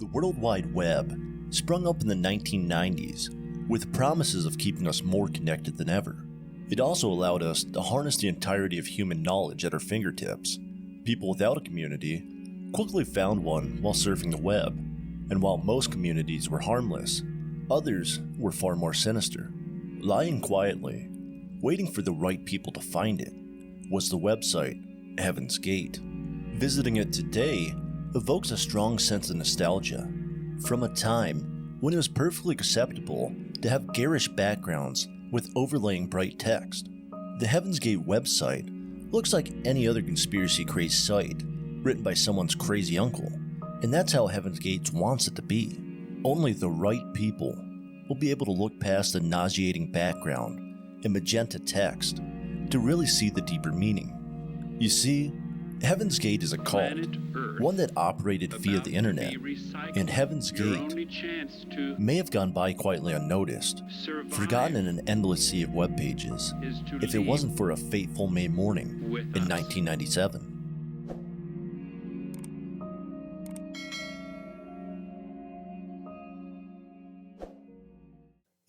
The World Wide Web sprung up in the 1990s with promises of keeping us more connected than ever. It also allowed us to harness the entirety of human knowledge at our fingertips. People without a community quickly found one while surfing the web, and while most communities were harmless, others were far more sinister. Lying quietly, waiting for the right people to find it, was the website Heaven's Gate. Visiting it today evokes a strong sense of nostalgia from a time when it was perfectly acceptable to have garish backgrounds with overlaying bright text. The Heaven's Gate website looks like any other conspiracy-crazed site written by someone's crazy uncle, and that's how Heaven's Gate wants it to be. Only the right people will be able to look past the nauseating background and magenta text to really see the deeper meaning. You see, Heaven's Gate is a cult, one that operated via the internet, and Heaven's Gate may have gone by quietly unnoticed, forgotten in an endless sea of web pages, if it wasn't for a fateful May morning in 1997.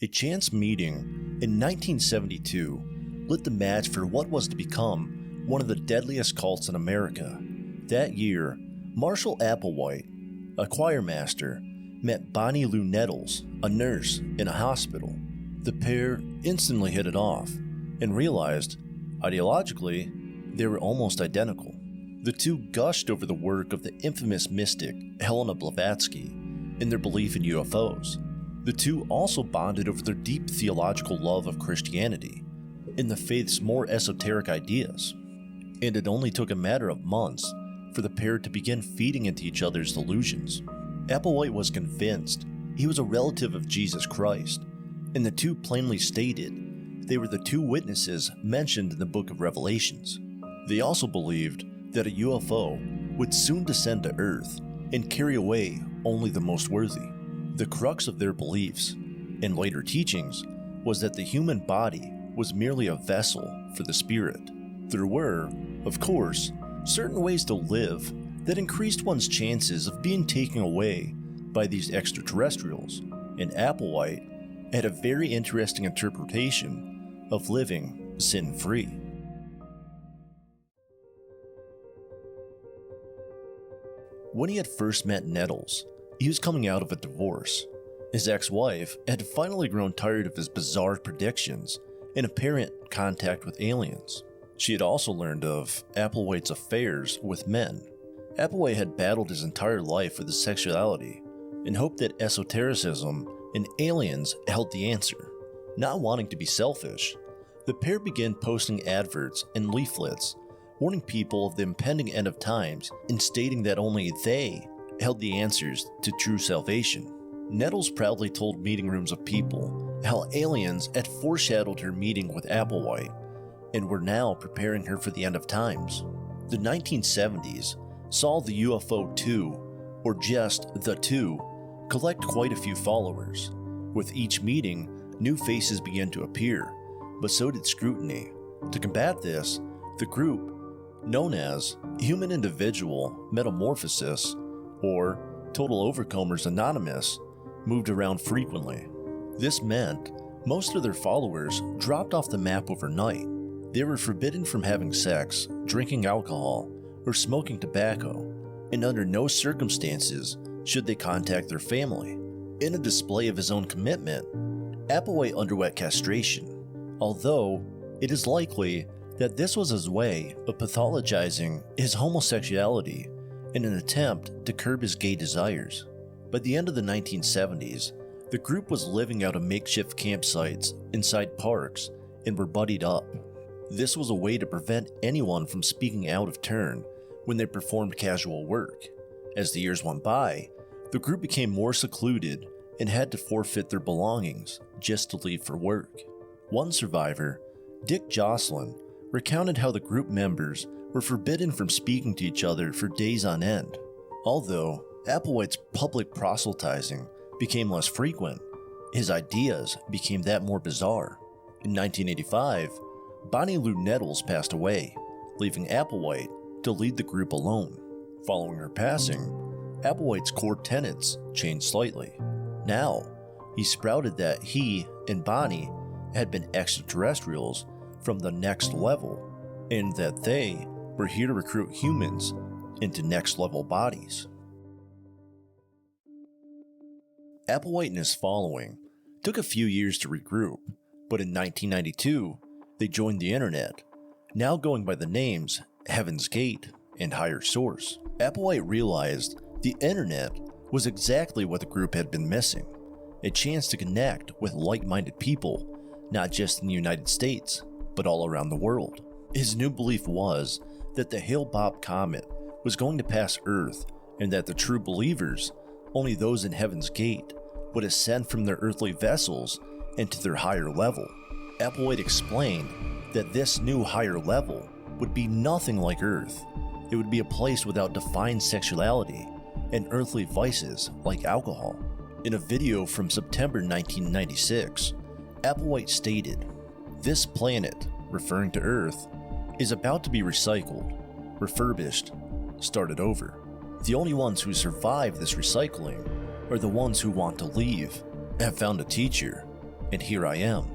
A chance meeting in 1972 lit the match for what was to become one of the deadliest cults in America. That year, Marshall Applewhite, a choir master, met Bonnie Lou Nettles, a nurse, in a hospital. The pair instantly hit it off and realized, ideologically, they were almost identical. The two gushed over the work of the infamous mystic Helena Blavatsky and their belief in UFOs. The two also bonded over their deep theological love of Christianity and the faith's more esoteric ideas. And it only took a matter of months for the pair to begin feeding into each other's delusions. Applewhite was convinced he was a relative of Jesus Christ, and the two plainly stated they were the two witnesses mentioned in the book of Revelations. They also believed that a UFO would soon descend to Earth and carry away only the most worthy. The crux of their beliefs, and later teachings, was that the human body was merely a vessel for the spirit. There were, of course, certain ways to live that increased one's chances of being taken away by these extraterrestrials, and Applewhite had a very interesting interpretation of living sin-free. When he had first met Nettles, he was coming out of a divorce. His ex-wife had finally grown tired of his bizarre predictions and apparent contact with aliens. She had also learned of Applewhite's affairs with men. Applewhite had battled his entire life with his sexuality and hoped that esotericism and aliens held the answer. Not wanting to be selfish, the pair began posting adverts and leaflets warning people of the impending end of times and stating that only they held the answers to true salvation. Nettles proudly told meeting rooms of people how aliens had foreshadowed her meeting with Applewhite and were now preparing her for the end of times. The 1970s saw the UFO 2, or just the 2, collect quite a few followers. With each meeting, new faces began to appear, but so did scrutiny. To combat this, the group, known as Human Individual Metamorphosis, or Total Overcomers Anonymous, moved around frequently. This meant most of their followers dropped off the map overnight. They were forbidden from having sex, drinking alcohol, or smoking tobacco, and under no circumstances should they contact their family. In a display of his own commitment, Applewhite underwent castration, although it is likely that this was his way of pathologizing his homosexuality in an attempt to curb his gay desires. By the end of the 1970s, the group was living out of makeshift campsites inside parks and were buddied up. This was a way to prevent anyone from speaking out of turn when they performed casual work. As the years went by, the group became more secluded and had to forfeit their belongings just to leave for work. One survivor, Dick Jocelyn, recounted how the group members were forbidden from speaking to each other for days on end. Although Applewhite's public proselytizing became less frequent, his ideas became that more bizarre. In 1985, Bonnie Lou Nettles passed away, leaving Applewhite to lead the group alone. Following her passing, Applewhite's core tenets changed slightly. Now, he sprouted that he and Bonnie had been extraterrestrials from the next level, and that they were here to recruit humans into next level bodies. Applewhite and his following took a few years to regroup, but in 1992, they joined the internet, now going by the names Heaven's Gate and Higher Source. Applewhite realized the internet was exactly what the group had been missing, a chance to connect with like-minded people, not just in the United States, but all around the world. His new belief was that the Hale-Bopp comet was going to pass Earth, and that the true believers, only those in Heaven's Gate, would ascend from their earthly vessels into their higher level. Applewhite explained that this new higher level would be nothing like Earth. It would be a place without defined sexuality and earthly vices like alcohol. In a video from September 1996, Applewhite stated, "This planet, referring to Earth, is about to be recycled, refurbished, started over. The only ones who survive this recycling are the ones who want to leave, have found a teacher, and here I am."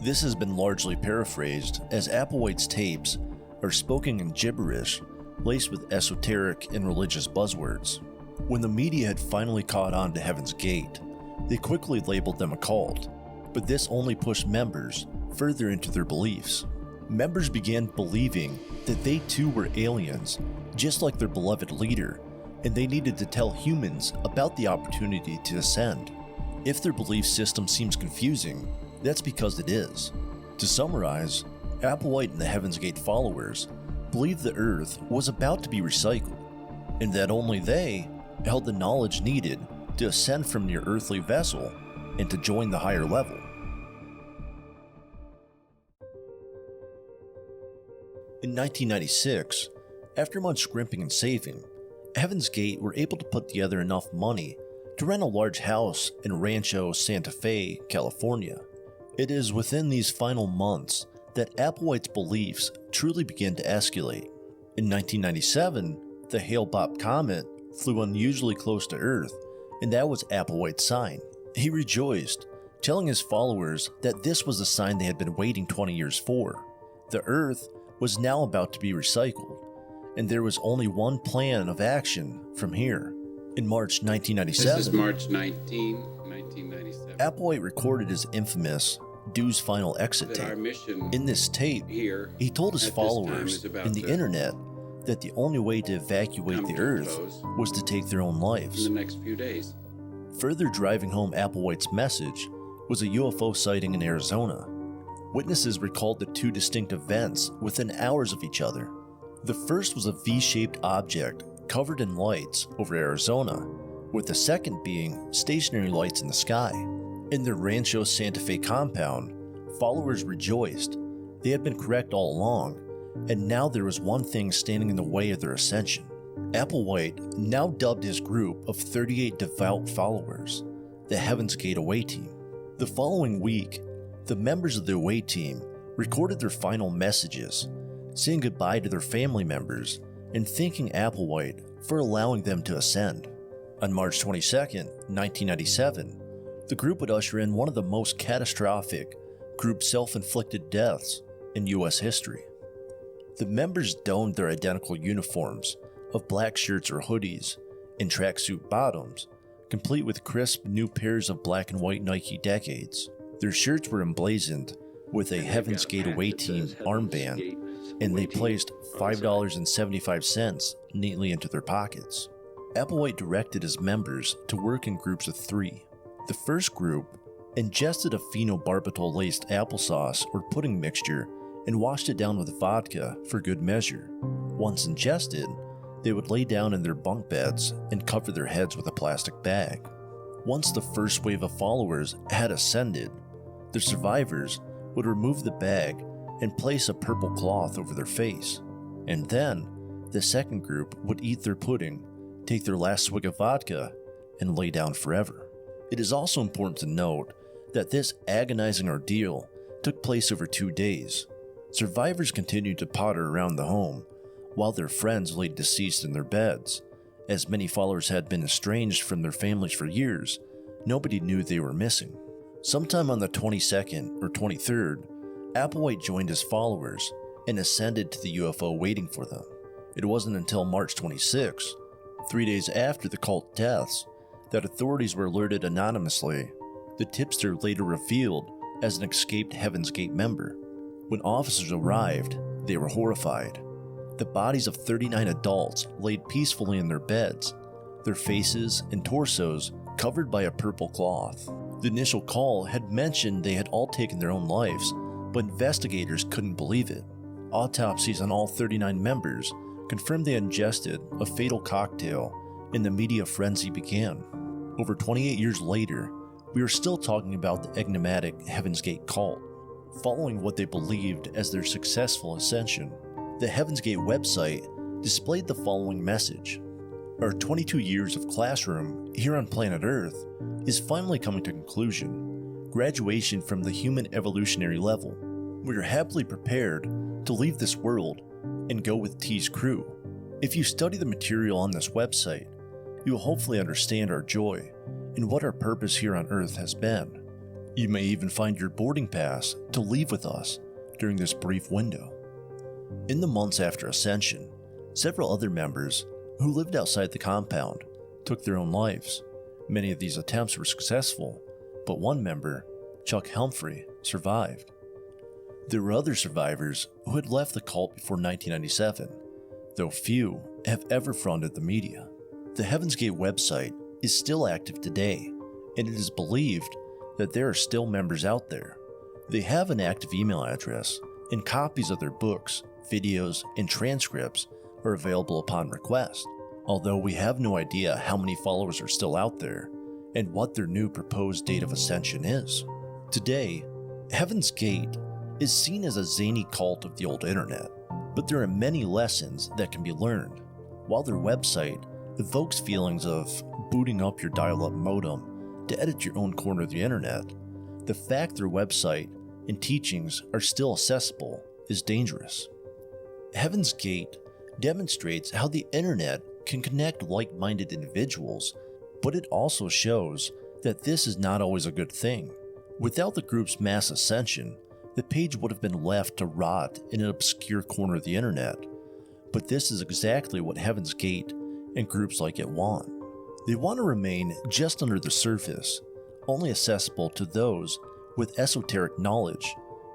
This has been largely paraphrased, as Applewhite's tapes are spoken in gibberish laced with esoteric and religious buzzwords. When the media had finally caught on to Heaven's Gate, they quickly labeled them a cult, but this only pushed members further into their beliefs. Members began believing that they too were aliens, just like their beloved leader, and they needed to tell humans about the opportunity to ascend. If their belief system seems confusing, that's because it is. To summarize, Applewhite and the Heaven's Gate followers believed the Earth was about to be recycled, and that only they held the knowledge needed to ascend from their earthly vessel and to join the higher level. In 1996, after much scrimping and saving, Heaven's Gate were able to put together enough money to rent a large house in Rancho Santa Fe, California. It is within these final months that Applewhite's beliefs truly began to escalate. In 1997, the Hale-Bopp comet flew unusually close to Earth, and that was Applewhite's sign. He rejoiced, telling his followers that this was the sign they had been waiting 20 years for. The Earth was now about to be recycled, and there was only one plan of action from here. In March 1997, this is March 19, 1997. Applewhite recorded his infamous Dew's Final Exit tape. In this tape, he told his followers in the internet that the only way to evacuate the Earth was to take their own lives. In the next few days. Further driving home Applewhite's message was a UFO sighting in Arizona. Witnesses recalled the two distinct events within hours of each other. The first was a V-shaped object covered in lights over Arizona, with the second being stationary lights in the sky. In their Rancho Santa Fe compound, followers rejoiced. They had been correct all along, and now there was one thing standing in the way of their ascension. Applewhite now dubbed his group of 38 devout followers the Heaven's Gate Away Team. The following week, the members of the Away Team recorded their final messages, saying goodbye to their family members and thanking Applewhite for allowing them to ascend. On March 22, 1997, the group would usher in one of the most catastrophic group self-inflicted deaths in U.S. history. The members donned their identical uniforms of black shirts or hoodies and tracksuit bottoms, complete with crisp new pairs of black and white Nike Decades. Their shirts were emblazoned with a Heaven's Gate Away Team armband, and they placed $5.75 neatly into their pockets. Applewhite directed his members to work in groups of 3. The first group ingested a phenobarbital-laced applesauce or pudding mixture and washed it down with vodka for good measure. Once ingested, they would lay down in their bunk beds and cover their heads with a plastic bag. Once the first wave of followers had ascended, the survivors would remove the bag and place a purple cloth over their face. And then, the second group would eat their pudding, take their last swig of vodka, and lay down forever. It is also important to note that this agonizing ordeal took place over 2 days. Survivors continued to potter around the home, while their friends lay deceased in their beds, As many followers had been estranged from their families for years, nobody knew they were missing. Sometime on the 22nd or 23rd, Applewhite joined his followers and ascended to the UFO waiting for them. It wasn't until March 26, 3 days after the cult deaths, that authorities were alerted anonymously. The tipster later revealed as an escaped Heaven's Gate member. When officers arrived, they were horrified. The bodies of 39 adults laid peacefully in their beds, their faces and torsos covered by a purple cloth. The initial call had mentioned they had all taken their own lives, but investigators couldn't believe it. Autopsies on all 39 members confirmed they had ingested a fatal cocktail, and the media frenzy began. Over 28 years later, we are still talking about the enigmatic Heaven's Gate cult. Following what they believed as their successful ascension, the Heaven's Gate website displayed the following message. Our 22 years of classroom here on planet Earth is finally coming to conclusion. Graduation from the human evolutionary level. We are happily prepared to leave this world and go with T's crew. If you study the material on this website, you will hopefully understand our joy and what our purpose here on Earth has been. You may even find your boarding pass to leave with us during this brief window. In the months after Ascension, several other members who lived outside the compound took their own lives. Many of these attempts were successful, but one member, Chuck Humphrey, survived. There were other survivors who had left the cult before 1997, though few have ever fronted the media. The Heaven's Gate website is still active today, and it is believed that there are still members out there. They have an active email address, and copies of their books, videos, and transcripts are available upon request, although we have no idea how many followers are still out there and what their new proposed date of ascension is. Today, Heaven's Gate is seen as a zany cult of the old internet, but there are many lessons that can be learned. While their website evokes feelings of booting up your dial-up modem to edit your own corner of the internet, the fact their website and teachings are still accessible is dangerous. Heaven's Gate demonstrates how the internet can connect like-minded individuals, but it also shows that this is not always a good thing. Without the group's mass ascension, the page would have been left to rot in an obscure corner of the internet, but this is exactly what Heaven's Gate and groups like it want. They want to remain just under the surface, only accessible to those with esoteric knowledge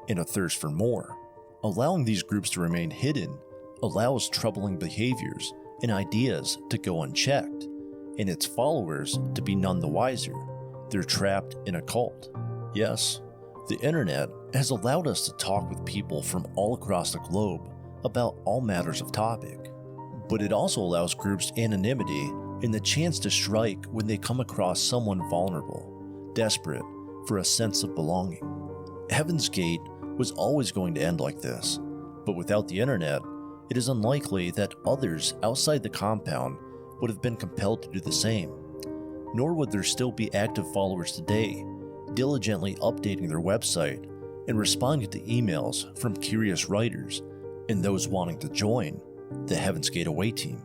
and a thirst for more. Allowing these groups to remain hidden allows troubling behaviors and ideas to go unchecked, and its followers to be none the wiser. They're trapped in a cult. Yes, the internet has allowed us to talk with people from all across the globe about all matters of topic, but it also allows groups anonymity and the chance to strike when they come across someone vulnerable, desperate for a sense of belonging. Heaven's Gate was always going to end like this, but without the internet, it is unlikely that others outside the compound would have been compelled to do the same, nor would there still be active followers today, diligently updating their website and responding to emails from curious writers and those wanting to join the Heaven's Gate away team.